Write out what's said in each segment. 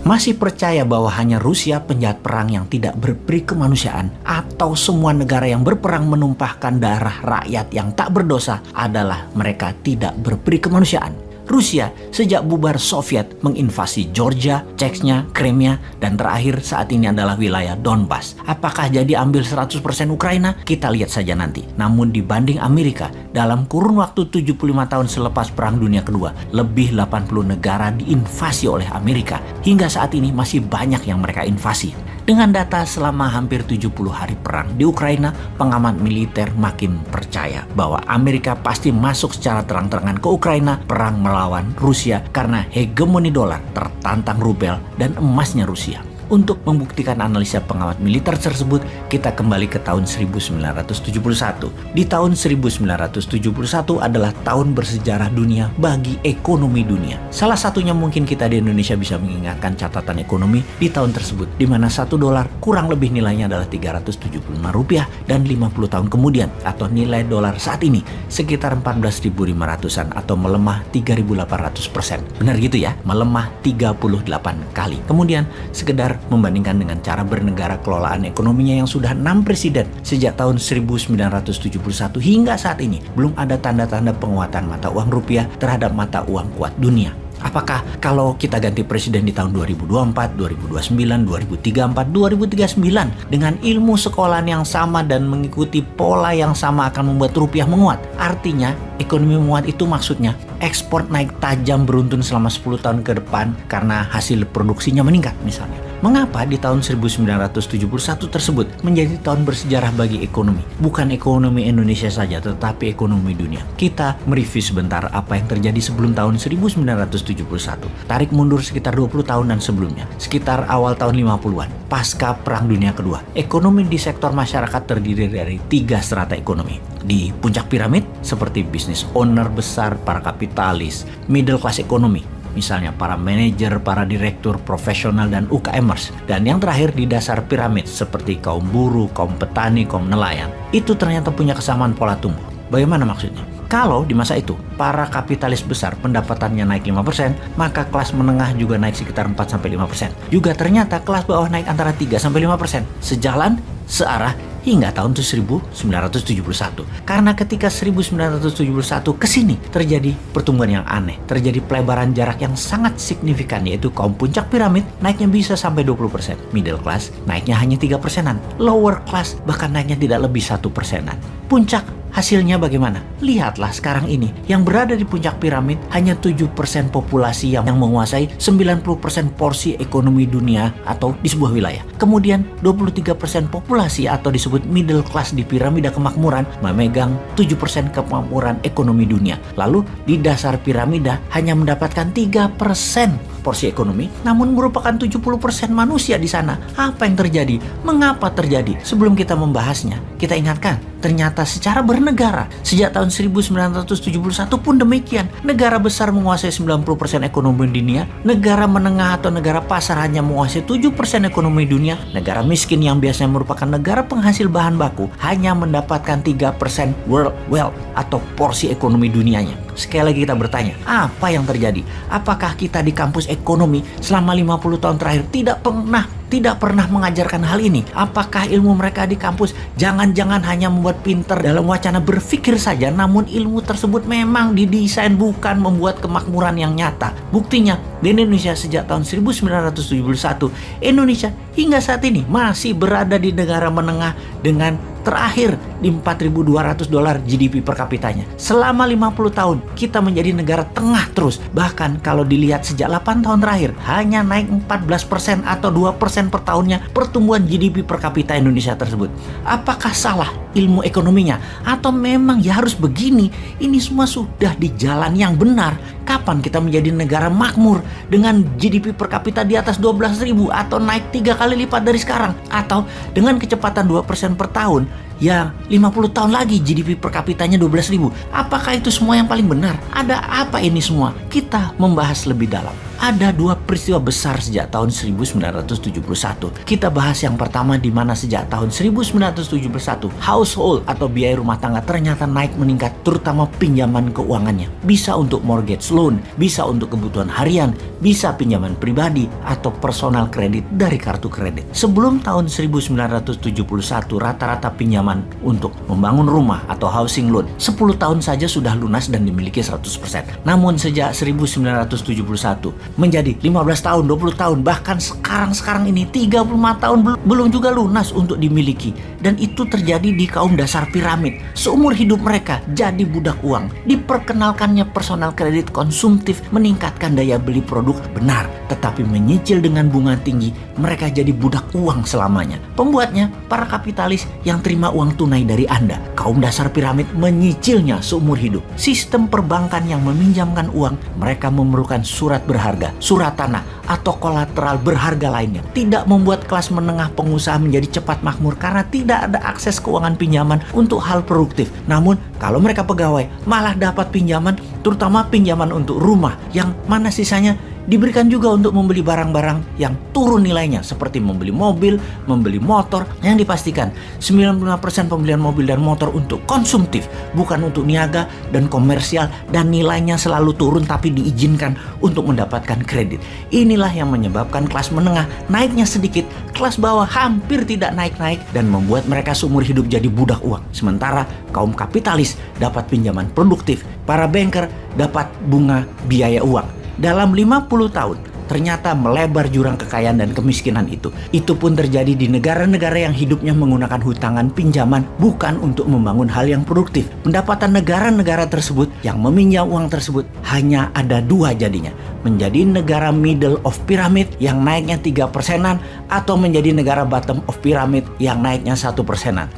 Masih percaya bahwa hanya Rusia penjahat perang yang tidak berperi kemanusiaan, atau semua negara yang berperang menumpahkan darah rakyat yang tak berdosa adalah mereka tidak berperi kemanusiaan? Rusia sejak bubar Soviet menginvasi Georgia, Chechnya, Crimea, dan terakhir saat ini adalah wilayah Donbas. Apakah jadi ambil 100% Ukraina? Kita lihat saja nanti. Namun dibanding Amerika, dalam kurun waktu 75 tahun selepas Perang Dunia Kedua, lebih 80 negara diinvasi oleh Amerika. Hingga saat ini masih banyak yang mereka invasi. Dengan data selama hampir 70 hari perang di Ukraina, pengamat militer makin percaya bahwa Amerika pasti masuk secara terang-terangan ke Ukraina perang melawan Rusia karena hegemoni dolar tertantang rubel dan emasnya Rusia. Untuk membuktikan analisa pengamat militer tersebut, kita kembali ke tahun 1971. Di tahun 1971 adalah tahun bersejarah dunia bagi ekonomi dunia. Salah satunya mungkin kita di Indonesia bisa mengingatkan catatan ekonomi di tahun tersebut, di mana $1 kurang lebih nilainya adalah Rp375 dan 50 tahun kemudian, atau nilai dolar saat ini sekitar 14.500-an atau melemah 3.800%. Benar gitu ya, melemah 38 kali. Kemudian sekedar membandingkan dengan cara bernegara kelolaan ekonominya yang sudah 6 presiden sejak tahun 1971 hingga saat ini, belum ada tanda-tanda penguatan mata uang rupiah terhadap mata uang kuat dunia. Apakah kalau kita ganti presiden di tahun 2024, 2029, 2034, 2039 dengan ilmu sekolahan yang sama dan mengikuti pola yang sama akan membuat rupiah menguat? Artinya ekonomi menguat itu maksudnya ekspor naik tajam beruntun selama 10 tahun ke depan karena hasil produksinya meningkat misalnya. Mengapa di tahun 1971 tersebut menjadi tahun bersejarah bagi ekonomi? Bukan ekonomi Indonesia saja, tetapi ekonomi dunia. Kita mereview sebentar apa yang terjadi sebelum tahun 1971. Tarik mundur sekitar 20 tahunan sebelumnya, sekitar awal tahun 50-an, pasca Perang Dunia Kedua. Ekonomi di sektor masyarakat terdiri dari 3 strata ekonomi. Di puncak piramid, seperti business owner besar, para kapitalis, middle class ekonomi, misalnya para manajer, para direktur, profesional, dan UKMers. Dan yang terakhir di dasar piramid seperti kaum buruh, kaum petani, kaum nelayan. Itu ternyata punya kesamaan pola tumbuh. Bagaimana maksudnya? Kalau di masa itu para kapitalis besar pendapatannya naik 5%, maka kelas menengah juga naik sekitar 4-5%. Juga ternyata kelas bawah naik antara 3-5%. Sejalan, searah, hingga tahun 1971. Karena ketika 1971 ke sini terjadi pertumbuhan yang aneh, terjadi pelebaran jarak yang sangat signifikan, yaitu kaum puncak piramid naiknya bisa sampai 20%, middle class naiknya hanya 3%-an, lower class bahkan naiknya tidak lebih 1%-an. Puncak hasilnya bagaimana? Lihatlah sekarang ini, yang berada di puncak piramid hanya 7% populasi yang menguasai 90% porsi ekonomi dunia atau di sebuah wilayah. Kemudian 23% populasi atau disebut middle class di piramida kemakmuran memegang 7% kemakmuran ekonomi dunia. Lalu di dasar piramida hanya mendapatkan 3% porsi ekonomi, namun merupakan 70% manusia di sana. Apa yang terjadi? Mengapa terjadi? Sebelum kita membahasnya, kita ingatkan, ternyata secara bernegara, sejak tahun 1971 pun demikian. Negara besar menguasai 90% ekonomi dunia, negara menengah atau negara pasar hanya menguasai 7% ekonomi dunia, negara miskin yang biasanya merupakan negara penghasil bahan baku hanya mendapatkan 3% world wealth atau porsi ekonomi dunianya. Sekali lagi kita bertanya, apa yang terjadi? Apakah kita di kampus ekonomi selama 50 tahun terakhir tidak pernah mengajarkan hal ini? Apakah ilmu mereka di kampus jangan-jangan hanya membuat pinter dalam wacana berpikir saja, namun ilmu tersebut memang didesain bukan membuat kemakmuran yang nyata? Buktinya, di Indonesia sejak tahun 1971, Indonesia hingga saat ini masih berada di negara menengah dengan terakhir di $4.200 GDP per kapitanya. Selama 50 tahun kita menjadi negara tengah terus. Bahkan kalau dilihat sejak 8 tahun terakhir hanya naik 14% atau 2% per tahunnya pertumbuhan GDP per kapita Indonesia tersebut. Apakah salah ilmu ekonominya? Atau memang ya harus begini? Ini semua sudah di jalan yang benar. Kapan kita menjadi negara makmur dengan GDP per kapita di atas 12.000 atau naik 3 kali lipat dari sekarang? Atau dengan kecepatan 2% per tahun yang 50 tahun lagi GDP per kapitanya 12.000. Apakah itu semua yang paling benar? Ada apa ini semua? Kita membahas lebih dalam. Ada dua peristiwa besar sejak tahun 1971. Kita bahas yang pertama, di mana sejak tahun 1971 household atau biaya rumah tangga ternyata naik meningkat, terutama pinjaman keuangannya. Bisa untuk mortgage loan, bisa untuk kebutuhan harian, bisa pinjaman pribadi atau personal kredit dari kartu kredit. Sebelum tahun 1971 rata-rata pinjaman untuk membangun rumah atau housing loan 10 tahun saja sudah lunas dan dimiliki 100%. Namun sejak 1971 menjadi 15 tahun, 20 tahun, bahkan sekarang ini 35 tahun belum juga lunas untuk dimiliki. Dan itu terjadi di kaum dasar piramid. Seumur hidup mereka jadi budak uang. Diperkenalkannya personal kredit konsumtif meningkatkan daya beli produk, benar, tetapi menyicil dengan bunga tinggi, mereka jadi budak uang selamanya. Pembuatnya para kapitalis yang terima uang tunai dari Anda. Kaum dasar piramid menyicilnya seumur hidup. Sistem perbankan yang meminjamkan uang, mereka memerlukan surat berharga, surat tanah, atau kolateral berharga lainnya. Tidak membuat kelas menengah pengusaha menjadi cepat makmur karena tidak ada akses keuangan pinjaman untuk hal produktif. Namun kalau mereka pegawai malah dapat pinjaman, terutama pinjaman untuk rumah, yang mana sisanya diberikan juga untuk membeli barang-barang yang turun nilainya, seperti membeli mobil, membeli motor, yang dipastikan 95% pembelian mobil dan motor untuk konsumtif, bukan untuk niaga dan komersial, dan nilainya selalu turun tapi diizinkan untuk mendapatkan kredit. Inilah yang menyebabkan kelas menengah naiknya sedikit, kelas bawah hampir tidak naik-naik, dan membuat mereka seumur hidup jadi budak uang. Sementara kaum kapitalis dapat pinjaman produktif, para banker dapat bunga biaya uang. Dalam 50 tahun, ternyata melebar jurang kekayaan dan kemiskinan itu. Itu pun terjadi di negara-negara yang hidupnya menggunakan hutangan pinjaman bukan untuk membangun hal yang produktif. Pendapatan negara-negara tersebut yang meminjam uang tersebut hanya ada dua jadinya. Menjadi negara middle of pyramid yang naiknya 3%, atau menjadi negara bottom of pyramid yang naiknya 1%.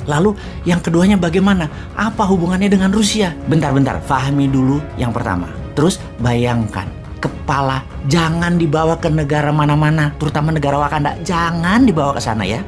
Lalu yang keduanya bagaimana? Apa hubungannya dengan Rusia? Bentar, fahami dulu yang pertama. Terus bayangkan, kepala jangan dibawa ke negara mana-mana, terutama negara Wakanda. Jangan dibawa ke sana ya.